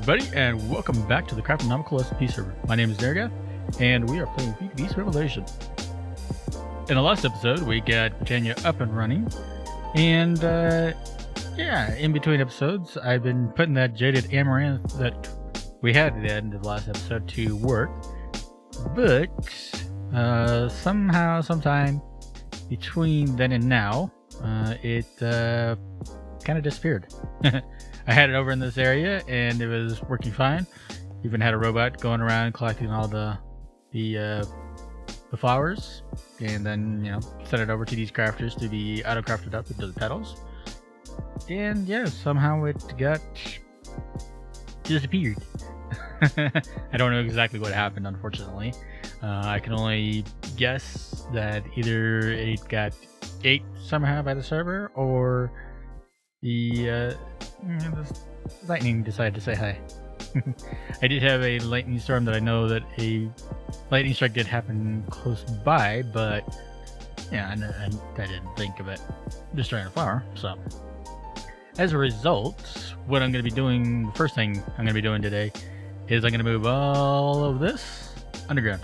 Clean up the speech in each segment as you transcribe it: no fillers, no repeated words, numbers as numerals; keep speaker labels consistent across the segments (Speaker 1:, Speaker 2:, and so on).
Speaker 1: everybody, and welcome back to the Craftinomical SMP server. My name is Naragath, and we are playing Beast Revelation. In the last episode, we got Botania up and running, and yeah, in between episodes, I've been putting that jaded amaranth that we had at the end of the last episode to work, but somehow, sometime between then and now, it kind of disappeared. I had it over in this area and it was working fine. Even had a robot going around collecting all the flowers, and then send it over to these crafters to be auto crafted up into the petals. And yeah, somehow it got disappeared. I don't know exactly what happened, unfortunately. I can only guess that either it got ate somehow by the server, or the lightning decided to say hi. I did have a lightning storm that I know that a lightning strike did happen close by, but yeah, I didn't think of it destroying a flower. So as a result, what I'm going to be doing, the first thing I'm going to be doing today is I'm going to move all of this underground.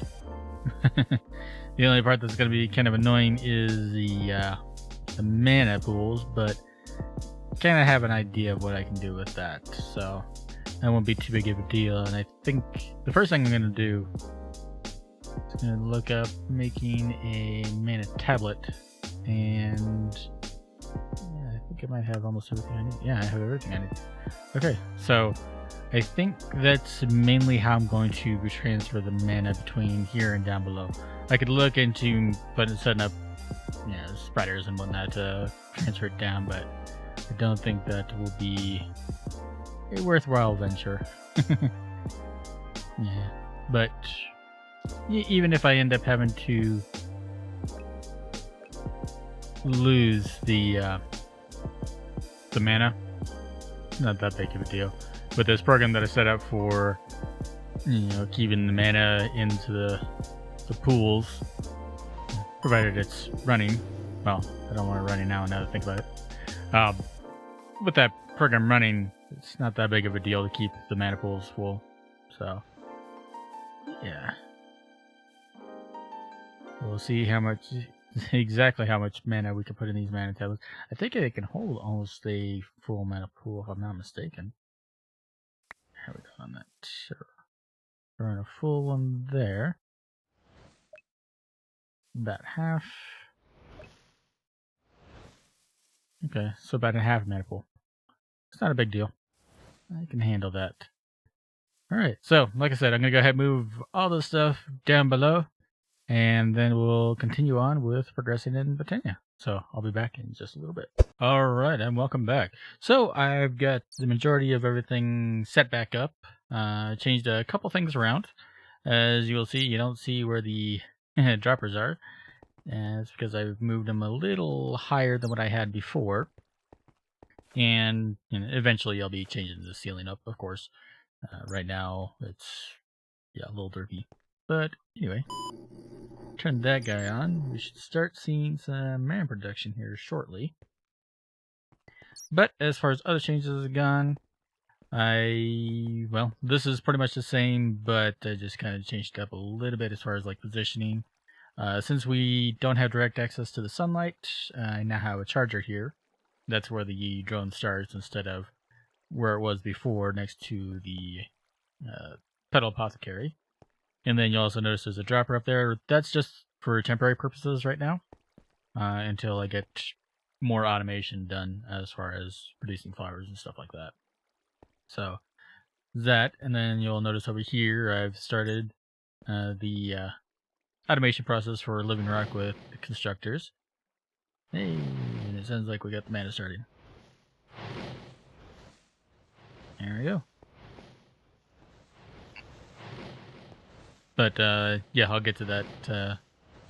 Speaker 1: The only part that's going to be kind of annoying is the mana pools, but kind of have an idea of what I can do with that, so that won't be too big of a deal. And I think the first thing I'm going to do is going to look up making a mana tablet, and yeah, I think I might have almost everything I need. Yeah, I have everything I need. Okay, so I think that's mainly how I'm going to transfer the mana between here and down below. I could look into setting up spiders and whatnot to transfer it down, but I don't think that will be a worthwhile venture. Yeah, but even if I end up having to lose the mana, not that big of a deal. With this program that I set up for keeping the mana into the pools, provided it's running. Well, I don't want it running now that I think about it. With that program running, it's not that big of a deal to keep the mana pools full. So yeah, we'll see exactly how much mana we can put in these mana tablets. I think it can hold almost a full mana pool, if I'm not mistaken. How are we doing on that? Sure. Throwing a full one there. About half. Okay, so about a half mana pool. It's not a big deal. I can handle that. Alright, so like I said, I'm going to go ahead and move all this stuff down below, and then we'll continue on with progressing in Botania. So I'll be back in just a little bit. Alright, and welcome back. So I've got the majority of everything set back up. Changed a couple things around. As you will see, you don't see where the droppers are. And it's because I've moved them a little higher than what I had before. And eventually I'll be changing the ceiling up, of course. Right now it's a little derpy. But anyway, turn that guy on. We should start seeing some mana production here shortly. But as far as other changes have gone, this is pretty much the same, but I just kind of changed it up a little bit as far as like positioning. Since we don't have direct access to the sunlight, I now have a charger here. That's where the drone starts instead of where it was before, next to the petal apothecary. And then you'll also notice there's a dropper up there. That's just for temporary purposes right now, until I get more automation done as far as producing flowers and stuff like that. So that, and then you'll notice over here I've started the automation process for Living Rock with the constructors. Hey, and it sounds like we got the mana started. There we go. But yeah, I'll get to that,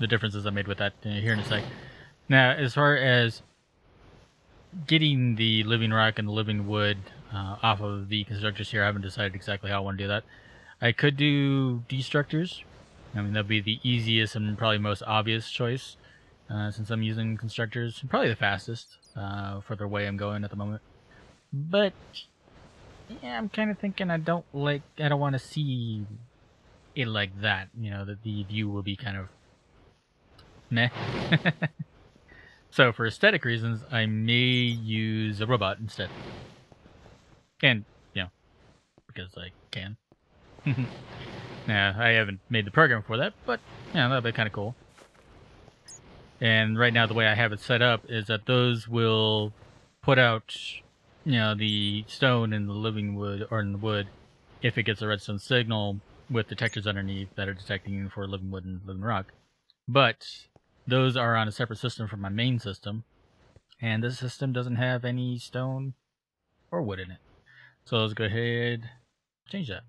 Speaker 1: the differences I made with that here in a sec. Now, as far as getting the Living Rock and the Living Wood off of the constructors here, I haven't decided exactly how I want to do that. I could do destructors. I mean, that'd be the easiest and probably most obvious choice, since I'm using constructors. Probably the fastest for the way I'm going at the moment. But Yeah, I'm kind of thinking I don't want to see it like that. You know, that the view will be kind of meh. So for aesthetic reasons, I may use a robot instead. And, you know, because I can. Now, I haven't made the program for that, but, yeah, that'd be kind of cool. And right now, the way I have it set up is that those will put out, you know, the stone in the living wood, or in the wood, if it gets a redstone signal with detectors underneath that are detecting for living wood and living rock. But those are on a separate system from my main system, and this system doesn't have any stone or wood in it. So let's go ahead, change that.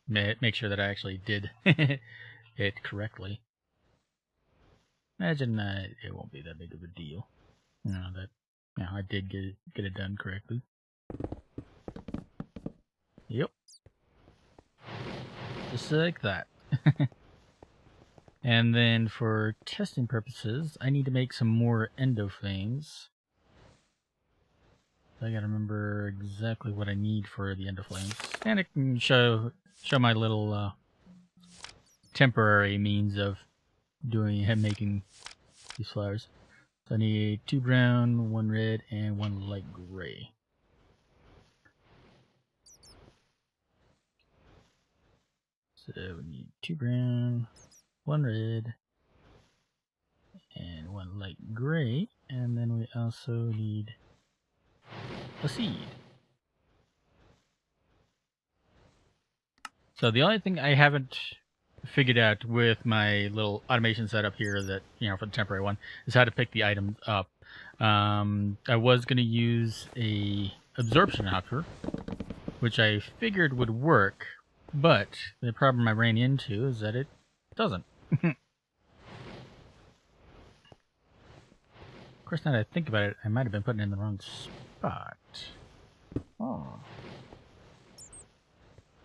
Speaker 1: Make sure that I actually did it correctly. Imagine that it won't be that big of a deal. I did get it done correctly. Yep. Just like that. And then for testing purposes, I need to make some more endoflames. I gotta remember exactly what I need for the endoflames. And it can show my little temporary means of making these flowers. So I need 2 brown, 1 red, and 1 light gray. So we need 2 brown, 1 red, and 1 light gray. And then we also need a seed. So the only thing I haven't figured out with my little automation setup here, that, you know, for the temporary one, is how to pick the items up. I was going to use a absorption hopper, which I figured would work, but the problem I ran into is that it doesn't. Of course, now that I think about it, I might have been putting it in the wrong spot. Oh.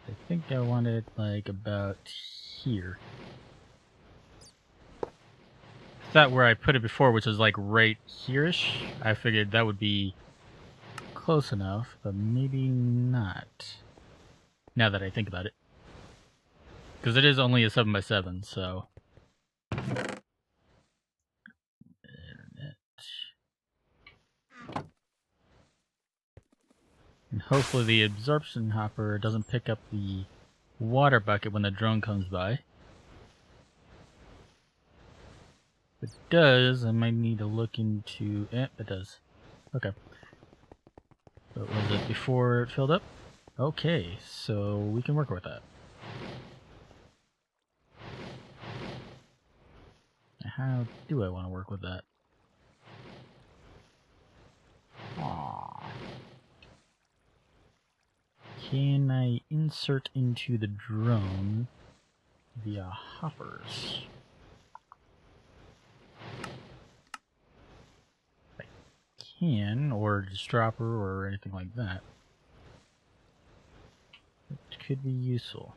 Speaker 1: I think I want it like about here. I thought where I put it before, which was like right here-ish, I figured that would be close enough, but maybe not. Now that I think about it. Because it is only a 7x7, so... And hopefully the absorption hopper doesn't pick up the water bucket when the drone comes by. If it does, I might need to look into... it does. Okay. But was it before it filled up? Okay, so we can work with that. How do I want to work with that? Aww. Can I insert into the drone via hoppers? I can, or just dropper or anything like that. It could be useful.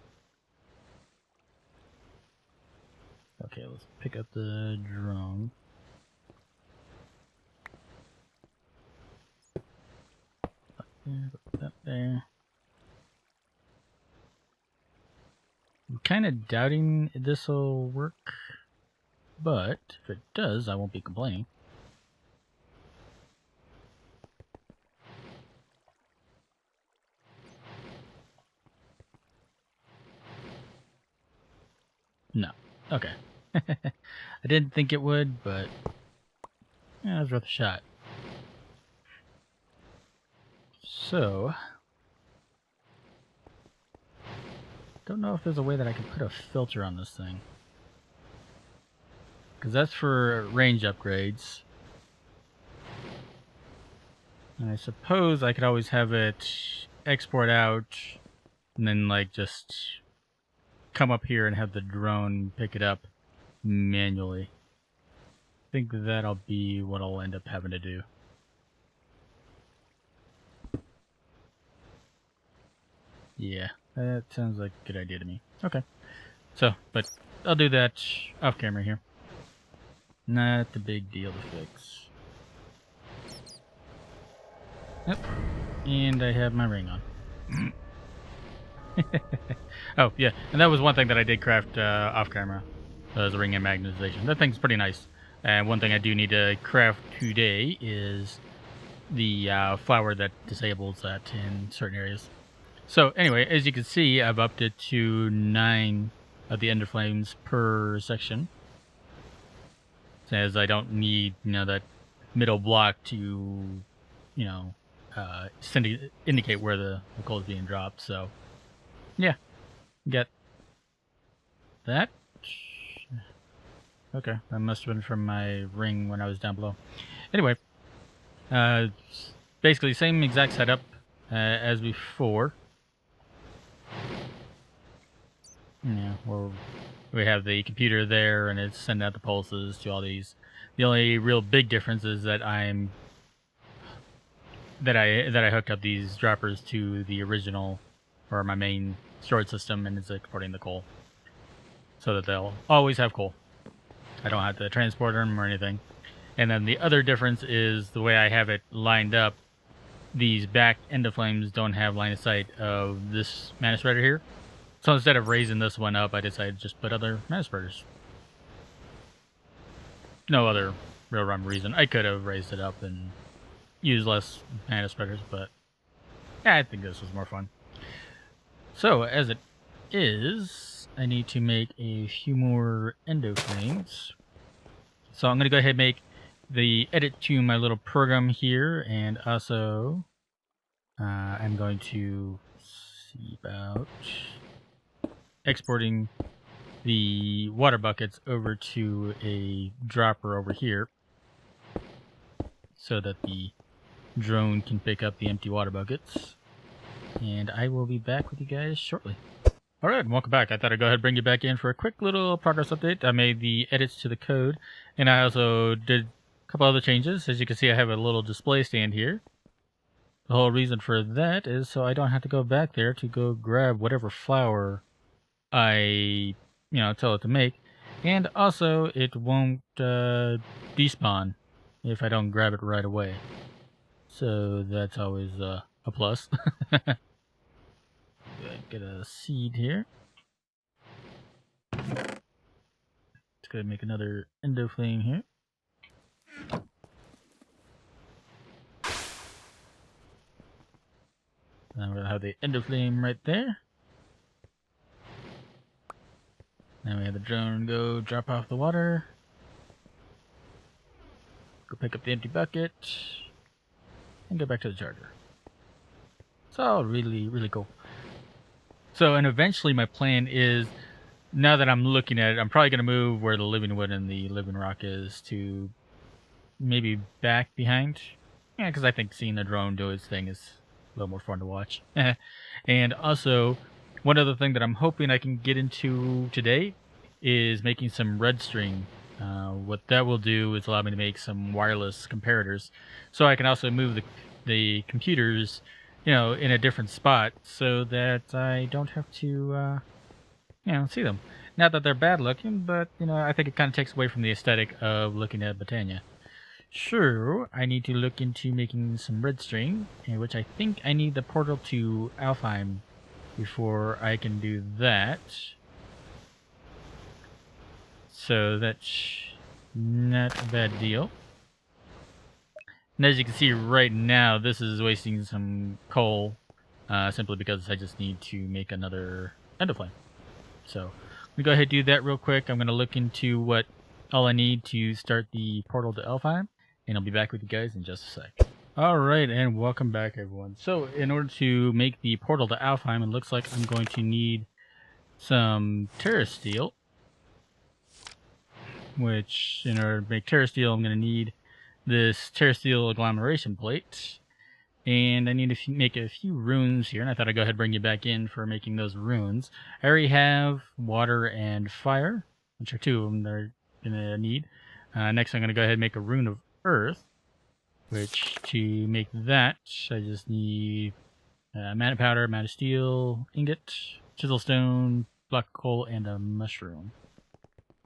Speaker 1: Okay, let's pick up the drone. Put that there. I'm kind of doubting this will work, but if it does, I won't be complaining. No. Okay. I didn't think it would, but yeah, it was worth a shot. So, don't know if there's a way that I can put a filter on this thing. Because that's for range upgrades. And I suppose I could always have it export out and then like just come up here and have the drone pick it up manually. I think that'll be what I'll end up having to do. Yeah, that sounds like a good idea to me. Okay. So, but I'll do that off camera here. Not a big deal to fix. Yep. And I have my ring on. Oh, yeah. And that was one thing that I did craft off camera. Was the ring and magnetization. That thing's pretty nice. And one thing I do need to craft today is the flower that disables that in certain areas. So anyway, as you can see, I've upped it to 9 of the ender flames per section. As I don't need, that middle block to, indicate where the coal is being dropped. So, yeah, get that. Okay, that must have been from my ring when I was down below. Anyway, basically same exact setup as before. Yeah, where we have the computer there and it's sending out the pulses to all these. The only real big difference is that I hooked up these droppers to the original or my main storage system and it's exporting the coal, so that they'll always have coal. I don't have to transport them or anything. And then the other difference is the way I have it lined up. These back end of flames don't have line of sight of this mana spreader here. So instead of raising this one up, I decided to just put other mana spreaders. No other real rhyme or reason. I could have raised it up and used less mana spreaders, but yeah, I think this was more fun. So as it is, I need to make a few more endo flames. So I'm going to go ahead and make the edit to my little program here, and also I'm going to see about exporting the water buckets over to a dropper over here so that the drone can pick up the empty water buckets. And I will be back with you guys shortly. Alright, welcome back. I thought I'd go ahead and bring you back in for a quick little progress update. I made the edits to the code, and I also did a couple other changes. As you can see, I have a little display stand here. The whole reason for that is so I don't have to go back there to go grab whatever flower I, tell it to make. And also, it won't despawn if I don't grab it right away. So that's always a plus. Get a seed here. Let's go ahead and make another endo flame here. And we're going to have the endo flame right there. Then we have the drone go drop off the water. Go pick up the empty bucket. And go back to the charger. It's all really, really cool. So, and eventually my plan is, now that I'm looking at it, I'm probably going to move where the living wood and the living rock is to maybe back behind. Yeah, because I think seeing the drone do its thing is a little more fun to watch. And also, one other thing that I'm hoping I can get into today is making some red string. What that will do is allow me to make some wireless comparators. So I can also move the computers, in a different spot so that I don't have to, see them. Not that they're bad looking, but, I think it kind of takes away from the aesthetic of looking at Botania. Sure, I need to look into making some red string, in which I think I need the portal to Alfheim before I can do that. So that's not a bad deal. And as you can see right now, this is wasting some coal, simply because I just need to make another endo flame. So let me go ahead and do that real quick. I'm going to look into what all I need to start the portal to Alfheim, and I'll be back with you guys in just a sec. Alright, and welcome back everyone. So in order to make the portal to Alfheim, it looks like I'm going to need some terra steel. Which, in order to make terra steel, I'm going to need this terra steel agglomeration plate. And I need to make a few runes here, and I thought I'd go ahead and bring you back in for making those runes. I already have water and fire, which are two of them that I'm going to need. Next, I'm going to go ahead and make a rune of earth, which to make that, I just need mana powder, mana steel, ingot, chisel stone, block of coal, and a mushroom.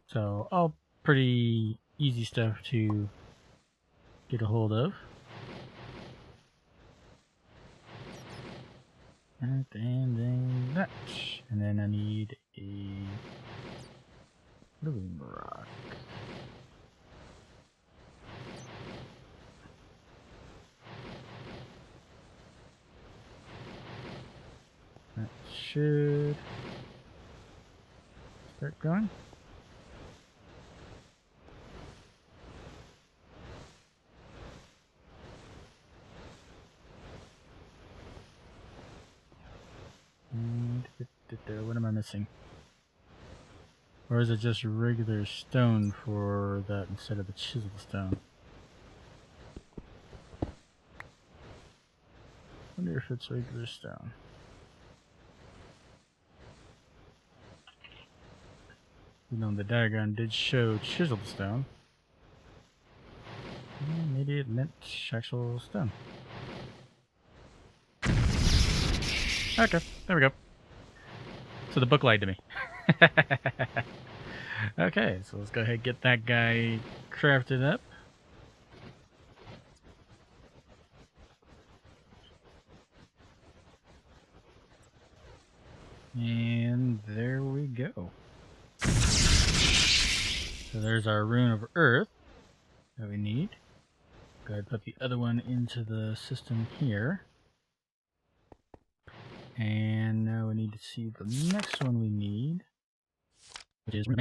Speaker 1: So, all pretty easy stuff to get a hold of. And then that. And then I need a living rock. That should start going. And what am I missing? Or is it just regular stone for that instead of the chiseled stone? I wonder if it's regular stone. You know, the diagram did show chiseled stone. Maybe it meant actual stone. Okay, there we go. So the book lied to me. Okay, so let's go ahead and get that guy crafted up. And there we go. So there's our rune of earth that we need. Go ahead and put the other one into the system here. And now we need to see the next one we need, which is and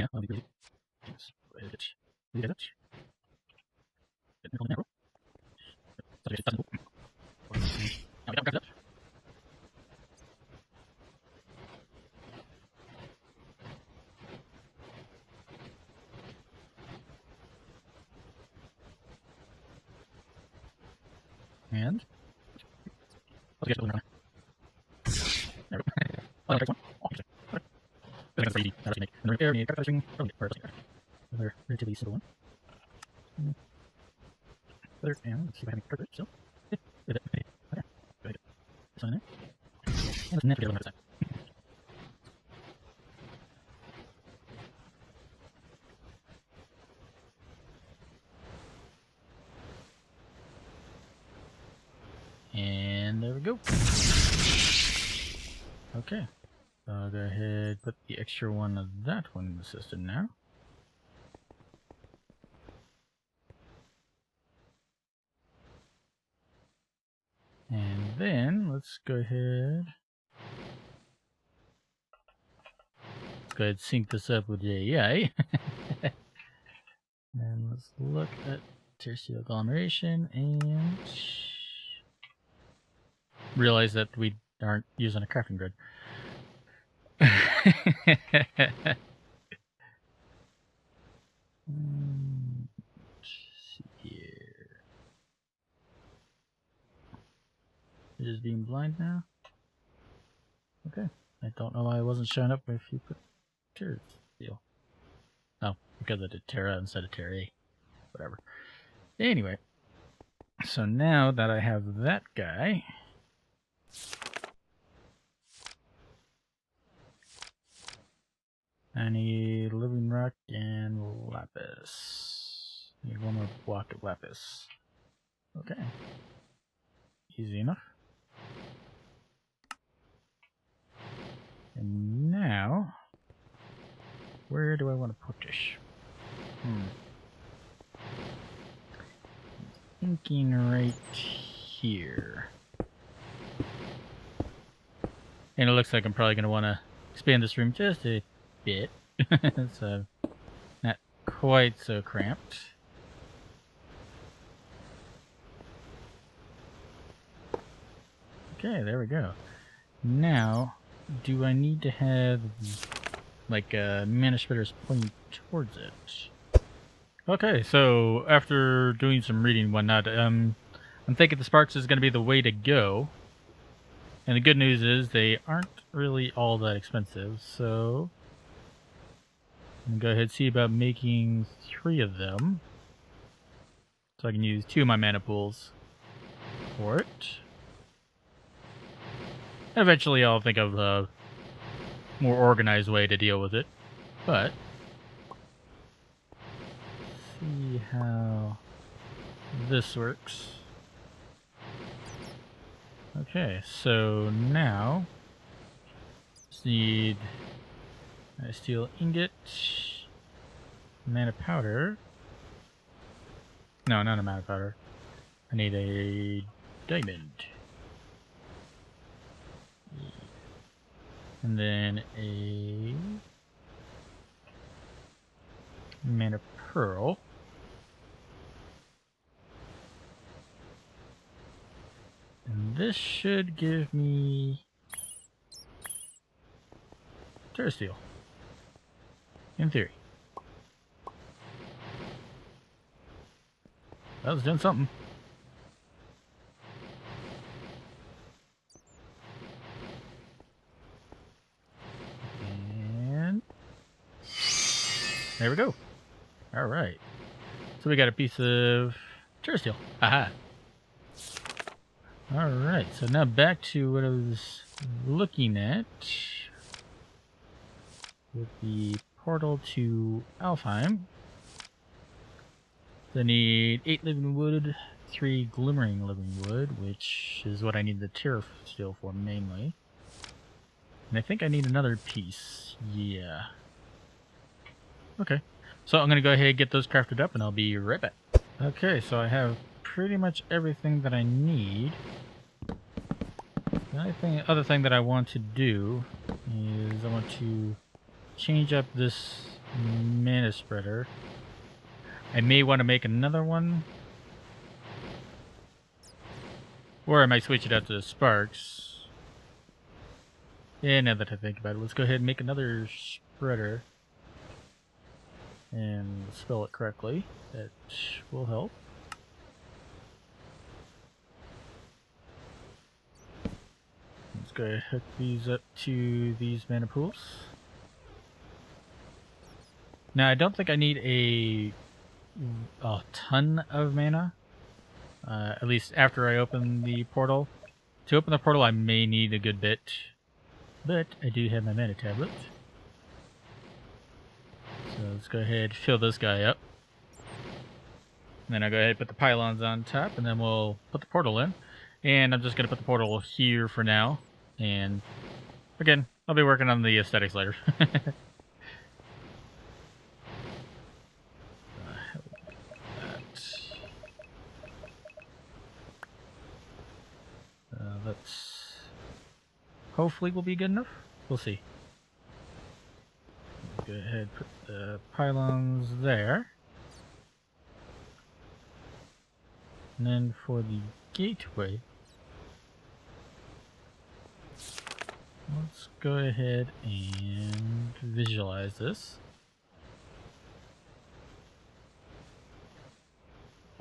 Speaker 1: another relatively simple one. And let's see if I have any cartridge still. Okay. Good. This one in there. And let's never get another time. And there we go. Okay. So I'll go ahead and put the extra one of that one in the system now. And then let's go ahead. Let's go ahead and sync this up with the AI. And let's look at tertiary agglomeration and realize that we aren't using a crafting grid. Let's see here. It is being blind now. Okay. I don't know why it wasn't showing up if you put Terra deal. Oh, because I did Terra instead of Terra. Whatever. Anyway. So now that I have that guy, I need living rock and lapis. I need one more block of lapis. Okay. Easy enough. And now, where do I want to put this? Thinking right here. And it looks like I'm probably going to want to expand this room just a bit. So, not quite so cramped. Okay, there we go. Now, do I need to have like mana splitters pointing towards it? Okay, so after doing some reading and whatnot, I'm thinking the sparks is going to be the way to go. And the good news is they aren't really all that expensive, so I'm going to go ahead and see about making 3 of them. So I can use 2 of my mana pools for it. Eventually I'll think of a more organized way to deal with it, but see how this works. Okay, so now just need a steel ingot, mana powder. No, not a mana powder. I need a diamond. And then a mana pearl. And this should give me terra steel. In theory. That was doing something. And there we go. Alright. So we got a piece of terra steel. Aha. Alright, so now back to what I was looking at with the portal to Alfheim. So I need 8 living wood, 3 glimmering living wood, which is what I need the terra steel for mainly. And I think I need another piece. Yeah. Okay. So I'm going to go ahead and get those crafted up and I'll be right back. Okay, so I have pretty much everything that I need. The other thing that I want to do is I want to change up this mana spreader. I may want to make another one. Or I might switch it out to the sparks. Yeah, now that I think about it, let's go ahead and make another spreader. And spell it correctly. That will help. Let's go ahead and hook these up to these mana pools. Now, I don't think I need a ton of mana. At least after I open the portal. To open the portal, I may need a good bit. But I do have my mana tablet. So let's go ahead and fill this guy up. And then I'll go ahead and put the pylons on top, and then we'll put the portal in. And I'm just going to put the portal here for now. And again, I'll be working on the aesthetics later. That's hopefully will be good enough. We'll see. Go ahead and put the pylons there. And then for the gateway, let's go ahead and visualize this.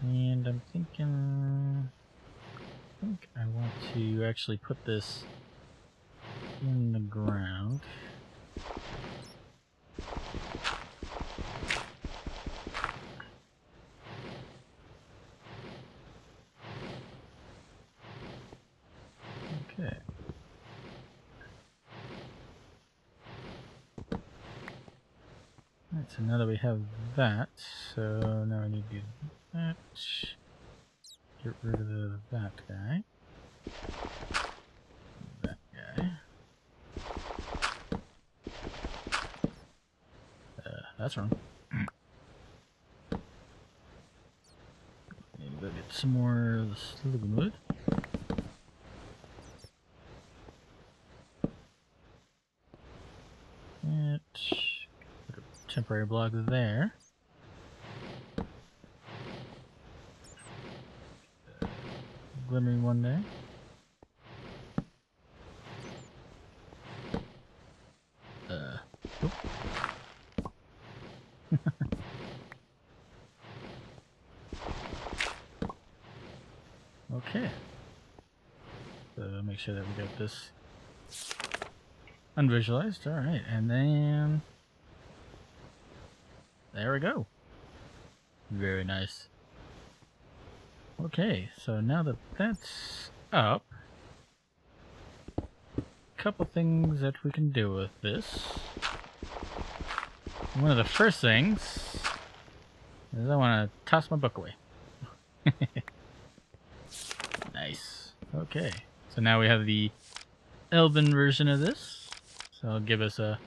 Speaker 1: And I'm thinking, I think I want to actually put this in the ground. Okay. Alright, so now that we have that, so now I need to do that. Get rid of that guy. That guy. That's wrong. Need to go get some more of this living wood. And put a temporary block there. Glimmering one there. Oop. Okay. So make sure that we got this unvisualized. Alright, and then there we go. Very nice. Okay, so now that that's up, a couple things that we can do with this. One of the first things is I want to toss my book away. Nice. Okay. So now we have the Elven version of this. So it'll give us a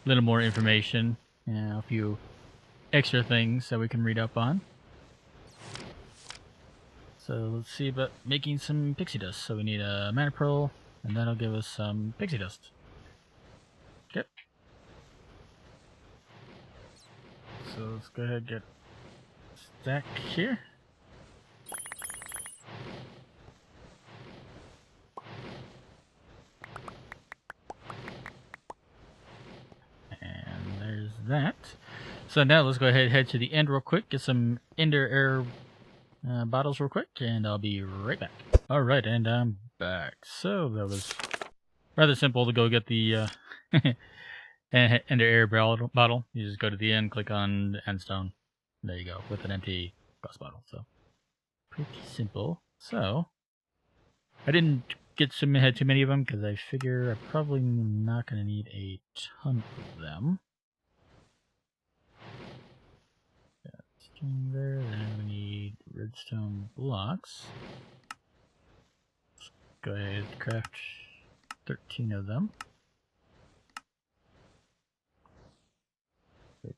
Speaker 1: little more information and a few extra things that we can read up on. So let's see about making some pixie dust. So we need a mana pearl, and that'll give us some pixie dust. Okay. So let's go ahead and get a stack here. And there's that. So now let's go ahead and head to the end real quick, get some Ender Air bottles real quick, and I'll be right back. Alright, and I'm back. So that was rather simple to go get the Ender Air bottle. You just go to the end, click on Endstone. There you go, with an empty glass bottle. So pretty simple. So I didn't get too many of them because I figure I'm probably not going to need a ton of them. There, then we need redstone blocks. Let's go ahead and craft 13 of them.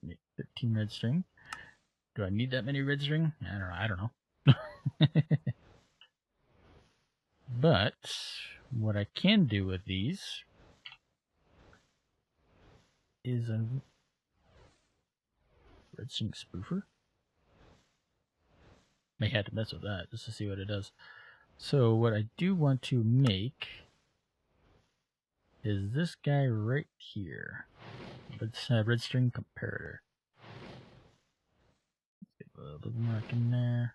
Speaker 1: Make 13 red string. Do I need that many red string? I don't know. But what I can do with these is a red string spoofer. May have to mess with that just to see what it does. So what I do want to make is this guy right here. Let's red string comparator. Get a little mark in there.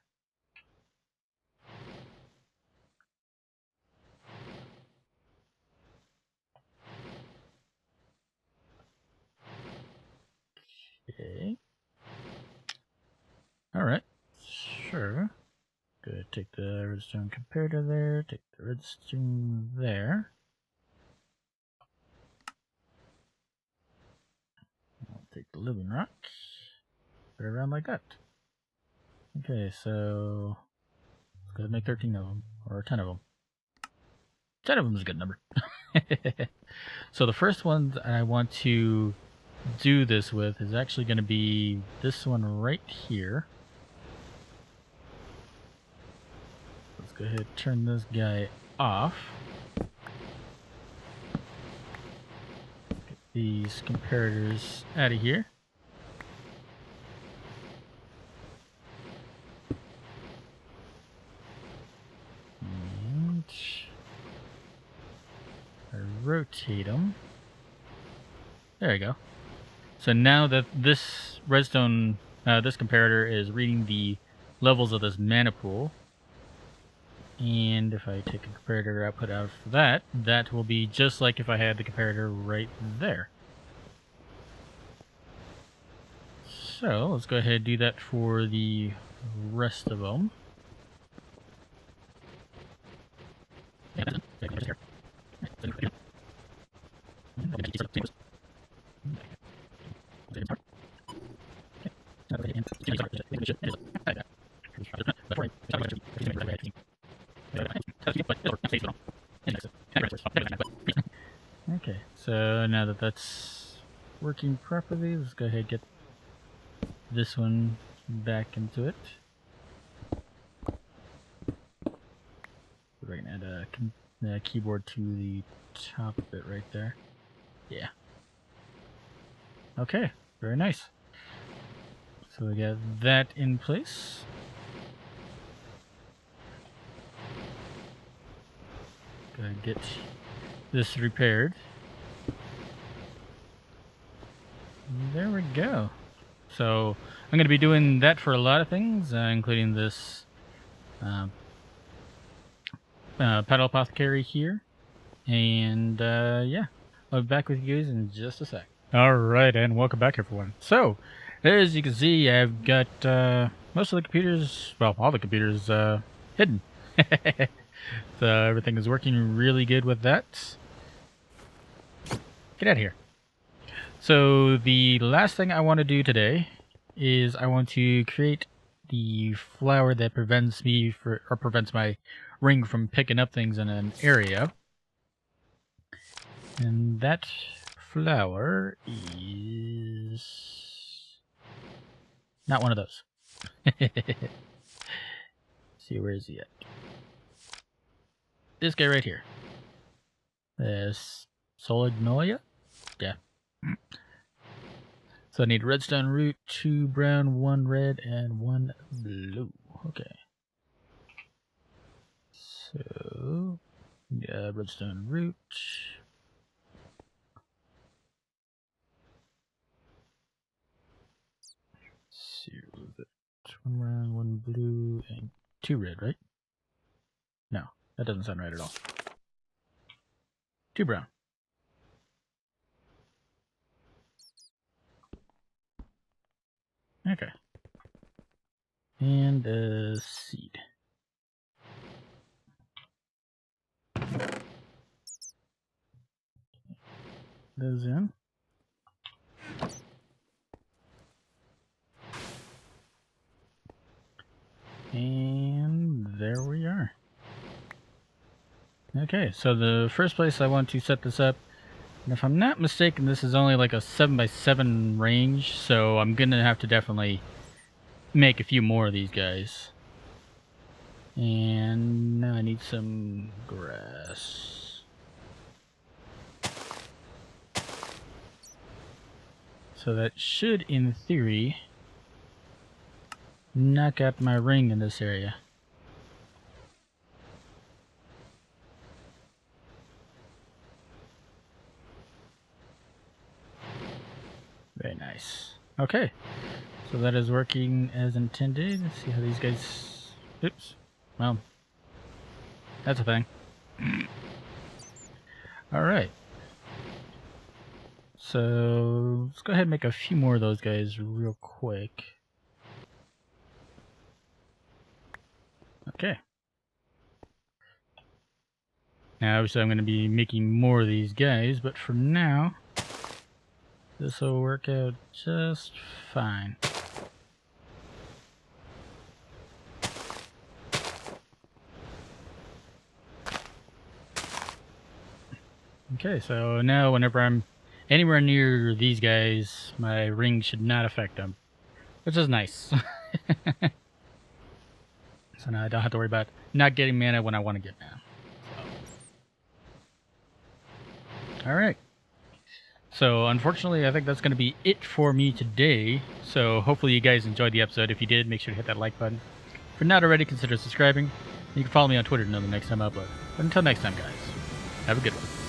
Speaker 1: Okay. Alright. Sure. Good. Take the redstone comparator there. Take the redstone there. I'll take the living rock. Put it around like that. Okay, so let's go ahead and make 13 of them, or 10 of them. 10 of them is a good number. So the first one that I want to do this with is actually going to be this one right here. Let's go ahead and turn this guy off. Get these comparators out of here. And I rotate them. There you go. So now that this redstone, this comparator is reading the levels of this mana pool, and if I take a comparator output out for that, that will be just like if I had the comparator right there. So let's go ahead and do that for the rest of them. Okay, so now that that's working properly, let's go ahead and get this one back into it. We're going to add a keyboard to the top of it right there. Yeah. Okay, very nice. So we got that in place. Go ahead and get this repaired. There we go. So I'm going to be doing that for a lot of things, including this pedal apothecary here. And yeah, I'll be back with you guys in just a sec. Alright, and welcome back everyone. So, as you can see, I've got most of the computers, well, all the computers hidden. So everything is working really good with that. Get out of here. So the last thing I want to do today is I want to create the flower that prevents my ring from picking up things in an area. And that flower is not one of those. See, where is he at? This guy right here. This Solagnoia? Yeah. So I need redstone root, 2 brown, 1 red, and 1 blue. Okay. So, yeah, redstone root. Let's see, what was it? 1 brown, 1 blue, and 2 red, right? No, that doesn't sound right at all. 2 brown. Okay. And a seed. Those in. And there we are. Okay, so the first place I want to set this up, and if I'm not mistaken, this is only like a 7x7 range, so I'm gonna have to definitely make a few more of these guys. And now I need some grass. So that should, in theory, knock out my ring in this area. Very nice. Okay, so that is working as intended. Let's see how these guys... Oops. Well, that's a thing. Alright. So, let's go ahead and make a few more of those guys real quick. Okay. Now, obviously I'm going to be making more of these guys, but for now, this will work out just fine. Okay, so now whenever I'm anywhere near these guys, my ring should not affect them, which is nice. So now I don't have to worry about not getting mana when I want to get mana. So. Alright. So unfortunately, I think that's going to be it for me today. So hopefully you guys enjoyed the episode. If you did, make sure to hit that like button. If you're not already, consider subscribing. You can follow me on Twitter to know the next time I upload. But until next time, guys, have a good one.